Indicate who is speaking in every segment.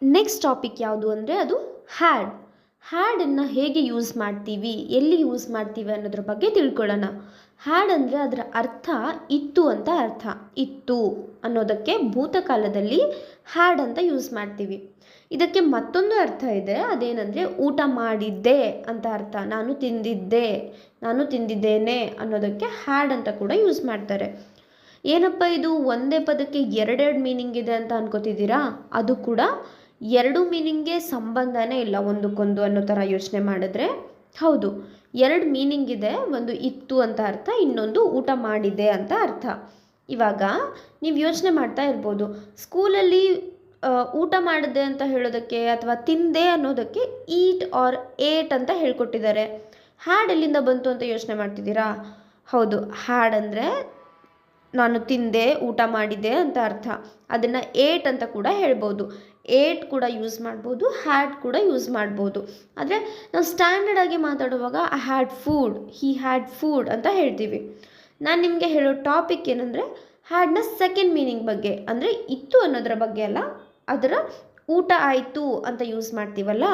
Speaker 1: Next topic ಯಾವುದು ಅಂದರೆ ಅದು ಹ್ಯಾಡ್. ಹ್ಯಾಡನ್ನು ಹೇಗೆ ಯೂಸ್ ಮಾಡ್ತೀವಿ, ಎಲ್ಲಿ ಯೂಸ್ ಮಾಡ್ತೀವಿ ಅನ್ನೋದ್ರ ಬಗ್ಗೆ ತಿಳ್ಕೊಳ್ಳೋಣ. ಹ್ಯಾಡ್ ಅಂದರೆ ಅದರ ಅರ್ಥ ಇತ್ತು ಅಂತ ಅರ್ಥ. ಇತ್ತು ಅನ್ನೋದಕ್ಕೆ ಭೂತಕಾಲದಲ್ಲಿ ಹ್ಯಾಡ್ ಅಂತ ಯೂಸ್ ಮಾಡ್ತೀವಿ. ಇದಕ್ಕೆ ಮತ್ತೊಂದು ಅರ್ಥ ಇದೆ, ಅದೇನೆಂದರೆ ಊಟ ಮಾಡಿದ್ದೆ ಅಂತ ಅರ್ಥ. ನಾನು ತಿಂದಿದ್ದೆ, ನಾನು ತಿಂದಿದ್ದೇನೆ ಅನ್ನೋದಕ್ಕೆ ಹ್ಯಾಡ್ ಅಂತ ಕೂಡ ಯೂಸ್ ಮಾಡ್ತಾರೆ. ಏನಪ್ಪ ಇದು ಒಂದೇ ಪದಕ್ಕೆ ಎರಡೆರಡು ಮೀನಿಂಗ್ ಇದೆ ಅಂತ ಅನ್ಕೋತಿದ್ದೀರಾ? ಅದು ಕೂಡ ಎರಡು ಮೀನಿಂಗ್ಗೆ ಸಂಬಂಧನೇ ಇಲ್ಲ ಒಂದಕ್ಕೊಂದು ಅನ್ನೋ ಥರ ಯೋಚನೆ ಮಾಡಿದ್ರೆ ಹೌದು, ಎರಡು ಮೀನಿಂಗ್ ಇದೆ. ಒಂದು ಇತ್ತು ಅಂತ ಅರ್ಥ, ಇನ್ನೊಂದು ಊಟ ಮಾಡಿದೆ ಅಂತ ಅರ್ಥ. ಇವಾಗ ನೀವು ಯೋಚನೆ ಮಾಡ್ತಾ ಇರ್ಬೋದು, ಸ್ಕೂಲಲ್ಲಿ ಊಟ ಮಾಡಿದೆ ಅಂತ ಹೇಳೋದಕ್ಕೆ ಅಥವಾ ತಿಂದೆ ಅನ್ನೋದಕ್ಕೆ ಈಟ್ ಆರ್ ಏಟ್ ಅಂತ ಹೇಳ್ಕೊಟ್ಟಿದ್ದಾರೆ. ಹ್ಯಾಡ್ ಎಲ್ಲಿಂದ ಬಂತು ಅಂತ ಯೋಚನೆ ಮಾಡ್ತಿದ್ದೀರಾ? ಹೌದು, ಹ್ಯಾಡ್ ಅಂದರೆ ನಾನು ತಿಂದೆ, ಊಟ ಮಾಡಿದೆ ಅಂತ ಅರ್ಥ. ಅದನ್ನು ಏಟ್ ಅಂತ ಕೂಡ ಹೇಳ್ಬೋದು. ಏಟ್ ಕೂಡ ಯೂಸ್ ಮಾಡ್ಬೋದು, ಹ್ಯಾಡ್ ಕೂಡ ಯೂಸ್ ಮಾಡ್ಬೋದು. ಆದರೆ ನಾವು ಸ್ಟ್ಯಾಂಡರ್ಡ್ ಆಗಿ ಮಾತಾಡುವಾಗ I had food, he had food ಅಂತ ಹೇಳ್ತೀವಿ. ನಾನು ನಿಮಗೆ ಹೇಳೋ ಟಾಪಿಕ್ ಏನಂದರೆ ಹ್ಯಾಡ್ನ ಸೆಕೆಂಡ್ ಮೀನಿಂಗ್ ಬಗ್ಗೆ, ಅಂದರೆ ಇತ್ತು ಅನ್ನೋದ್ರ ಬಗ್ಗೆ ಅಲ್ಲ, ಅದರ ಊಟ ಆಯಿತು ಅಂತ ಯೂಸ್ ಮಾಡ್ತೀವಲ್ಲ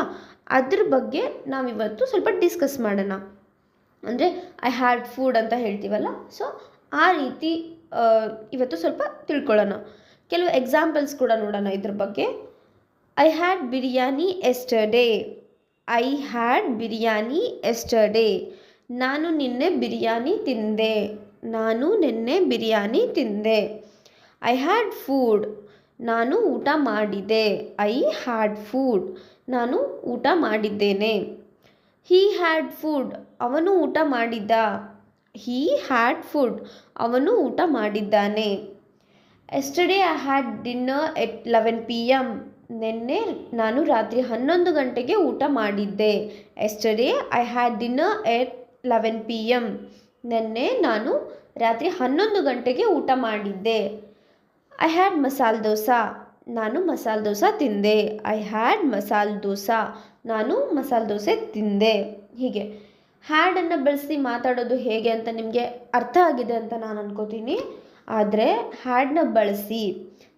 Speaker 1: ಅದ್ರ ಬಗ್ಗೆ ನಾವಿವತ್ತು ಸ್ವಲ್ಪ ಡಿಸ್ಕಸ್ ಮಾಡೋಣ. ಅಂದರೆ ಐ ಹ್ಯಾಡ್ ಫುಡ್ ಅಂತ ಹೇಳ್ತೀವಲ್ಲ, ಸೊ ಆ ರೀತಿ ಇವತ್ತು ಸ್ವಲ್ಪ ತಿಳ್ಕೊಳ್ಳೋಣ. ಕೆಲವು ಎಕ್ಸಾಂಪಲ್ಸ್ ಕೂಡ ನೋಡೋಣ ಇದ್ರ ಬಗ್ಗೆ. I had biryani yesterday. I had biryani yesterday. ನಾನು ನಿನ್ನೆ ಬಿರಿಯಾನಿ ತಿಂದೆ. ನಾನು ನಿನ್ನೆ ಬಿರಿಯಾನಿ ತಿಂದೆ. I had food. ನಾನು ಊಟ ಮಾಡಿದೆ. I had food. ನಾನು ಊಟ ಮಾಡಿದ್ದೇನೆ. He had food. ಅವನು ಊಟ ಮಾಡಿದ್ದ. He had food. ಅವನು ಊಟ ಮಾಡಿದ್ದಾನೆ. Yesterday I had dinner at 11 PM. ನಿನ್ನೆ ನಾನು ರಾತ್ರಿ 11 ಗಂಟೆಗೆ ಊಟ ಮಾಡಿದ್ದೆ. Yesterday I had dinner at 11 PM. ನಿನ್ನೆ ನಾನು ರಾತ್ರಿ 11 ಗಂಟೆಗೆ ಊಟ ಮಾಡಿದ್ದೆ. I had masala dosa. ನಾನು ಮಸಾಲೆ ದೋಸೆ ತಿಂದೆ. I had masala dosa. ನಾನು ಮಸಾಲೆ ದೋಸೆ ತಿಂದೆ. ಹೀಗೆ ಹ್ಯಾಡನ್ನು ಬಳಸಿ ಮಾತಾಡೋದು ಹೇಗೆ ಅಂತ ನಿಮಗೆ ಅರ್ಥ ಆಗಿದೆ ಅಂತ ನಾನು ಅನ್ಕೋತೀನಿ. ಆದರೆ ಹ್ಯಾಡನ್ನ ಬಳಸಿ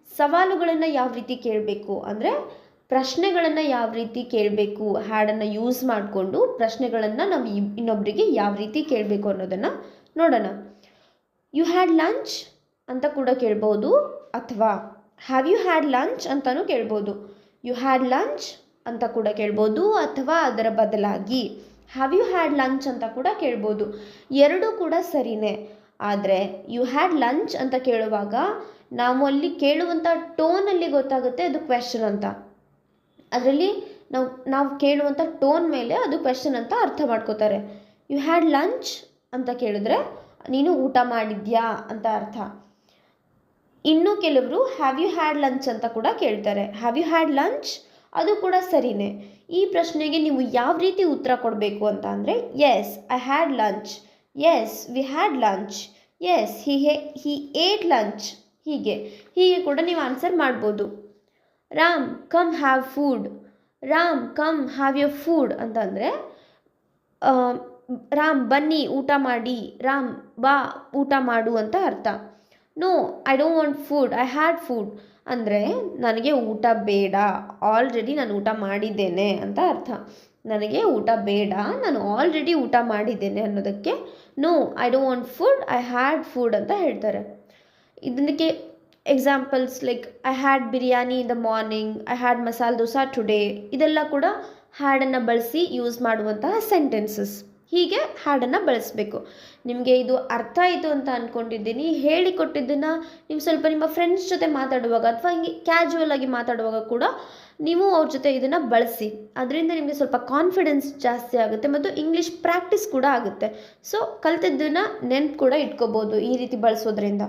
Speaker 1: ಸವಾಲುಗಳನ್ನು ಯಾವ ರೀತಿ ಕೇಳಬೇಕು, ಅಂದರೆ ಪ್ರಶ್ನೆಗಳನ್ನು ಯಾವ ರೀತಿ ಕೇಳಬೇಕು, ಹ್ಯಾಡನ್ನು ಯೂಸ್ ಮಾಡಿಕೊಂಡು ಪ್ರಶ್ನೆಗಳನ್ನು ನಾವು ಇನ್ನೊಬ್ಬರಿಗೆ ಯಾವ ರೀತಿ ಕೇಳಬೇಕು ಅನ್ನೋದನ್ನು ನೋಡೋಣ. ಯು ಹ್ಯಾಡ್ ಲಂಚ್ ಅಂತ ಕೂಡ ಕೇಳ್ಬೋದು, ಅಥವಾ ಹ್ಯಾವ್ ಯು ಹ್ಯಾಡ್ ಲಂಚ್ ಅಂತಲೂ ಕೇಳ್ಬೋದು. ಯು ಹ್ಯಾಡ್ ಲಂಚ್ ಅಂತ ಕೂಡ ಕೇಳ್ಬೋದು, ಅಥವಾ ಅದರ ಬದಲಾಗಿ ಹ್ಯಾವ್ ಯು ಹ್ಯಾಡ್ ಲಂಚ್ ಅಂತ ಕೂಡ ಕೇಳ್ಬೋದು. ಎರಡೂ ಕೂಡ ಸರಿಯೇ. ಆದರೆ ಯು ಹ್ಯಾಡ್ ಲಂಚ್ ಅಂತ ಕೇಳುವಾಗ ನಾವು ಅಲ್ಲಿ ಕೇಳುವಂಥ ಟೋನಲ್ಲಿ ಗೊತ್ತಾಗುತ್ತೆ ಅದು ಕ್ವೆಶ್ಚನ್ ಅಂತ. ಅದರಲ್ಲಿ ನಾವು ಕೇಳುವಂಥ ಟೋನ್ ಮೇಲೆ ಅದು ಕ್ವೆಶ್ಚನ್ ಅಂತ ಅರ್ಥ ಮಾಡ್ಕೋತಾರೆ. ಯು ಹ್ಯಾಡ್ ಲಂಚ್ ಅಂತ ಕೇಳಿದ್ರೆ ನೀನು ಊಟ ಮಾಡಿದ್ಯಾ ಅಂತ ಅರ್ಥ. ಇನ್ನು ಕೆಲವರು ಹ್ಯಾವ್ ಯು ಹ್ಯಾಡ್ ಲಂಚ್ ಅಂತ ಕೂಡ ಕೇಳ್ತಾರೆ. ಹ್ಯಾವ್ ಯು ಹ್ಯಾಡ್ ಲಂಚ್ ಅದು ಕೂಡ ಸರಿಯೇ. ಈ ಪ್ರಶ್ನೆಗೆ ನೀವು ಯಾವ ರೀತಿ ಉತ್ತರ ಕೊಡಬೇಕು ಅಂತ ಅಂದರೆ yes I had lunch, yes we had lunch, yes he ate lunch, ಹೀಗೆ ಕೂಡ ನೀವು ಆನ್ಸರ್ ಮಾಡ್ಬೋದು. Ram come have food. Ram come have your food ಅಂತಂದರೆ ರಾಮ್ ಬನ್ನಿ ಊಟ ಮಾಡಿ, ರಾಮ್ ಬಾ ಊಟ ಮಾಡು ಅಂತ ಅರ್ಥ. No I don't want food, I had food ಅಂದರೆ ನನಗೆ ಊಟ ಬೇಡ, ಆಲ್ರೆಡಿ ನಾನು ಊಟ ಮಾಡಿದ್ದೇನೆ ಅಂತ ಅರ್ಥ. ನನಗೆ ಊಟ ಬೇಡ, ನಾನು ಆಲ್ರೆಡಿ ಊಟ ಮಾಡಿದ್ದೇನೆ ಅನ್ನೋದಕ್ಕೆ no I don't want food, I had food ಅಂತ ಹೇಳ್ತಾರೆ. ಇದಕ್ಕೆ examples like I had biryani in the morning, I had masala dosa today, ಇದೆಲ್ಲ ಕೂಡ ಹ್ಯಾಡನ್ನು ಬಳಸಿ ಯೂಸ್ ಮಾಡುವಂತಹ ಸೆಂಟೆನ್ಸಸ್. ಹೀಗೆ ಹ್ಯಾಡನ್ನು ಬಳಸಬೇಕು. ನಿಮಗೆ ಇದು ಅರ್ಥ ಆಯಿತು ಅಂತ ಅಂದ್ಕೊಂಡಿದ್ದೀನಿ. ಹೇಳಿಕೊಟ್ಟಿದ್ದನ್ನು ನೀವು ಸ್ವಲ್ಪ ನಿಮ್ಮ ಫ್ರೆಂಡ್ಸ್ ಜೊತೆ ಮಾತಾಡುವಾಗ ಅಥವಾ ಹಿಂಗೆ ಕ್ಯಾಜುವಲ್ ಆಗಿ ಮಾತಾಡುವಾಗ ಕೂಡ ನೀವು ಅವ್ರ ಜೊತೆ ಇದನ್ನು ಬಳಸಿ. ಅದರಿಂದ ನಿಮಗೆ ಸ್ವಲ್ಪ ಕಾನ್ಫಿಡೆನ್ಸ್ ಜಾಸ್ತಿ ಆಗುತ್ತೆ ಮತ್ತು ಇಂಗ್ಲೀಷ್ ಪ್ರಾಕ್ಟೀಸ್ ಕೂಡ ಆಗುತ್ತೆ. ಸೊ ಕಲ್ತಿದ್ದನ್ನು ನೆನ್ಪು ಕೂಡ ಇಟ್ಕೋಬೋದು ಈ ರೀತಿ ಬಳಸೋದ್ರಿಂದ.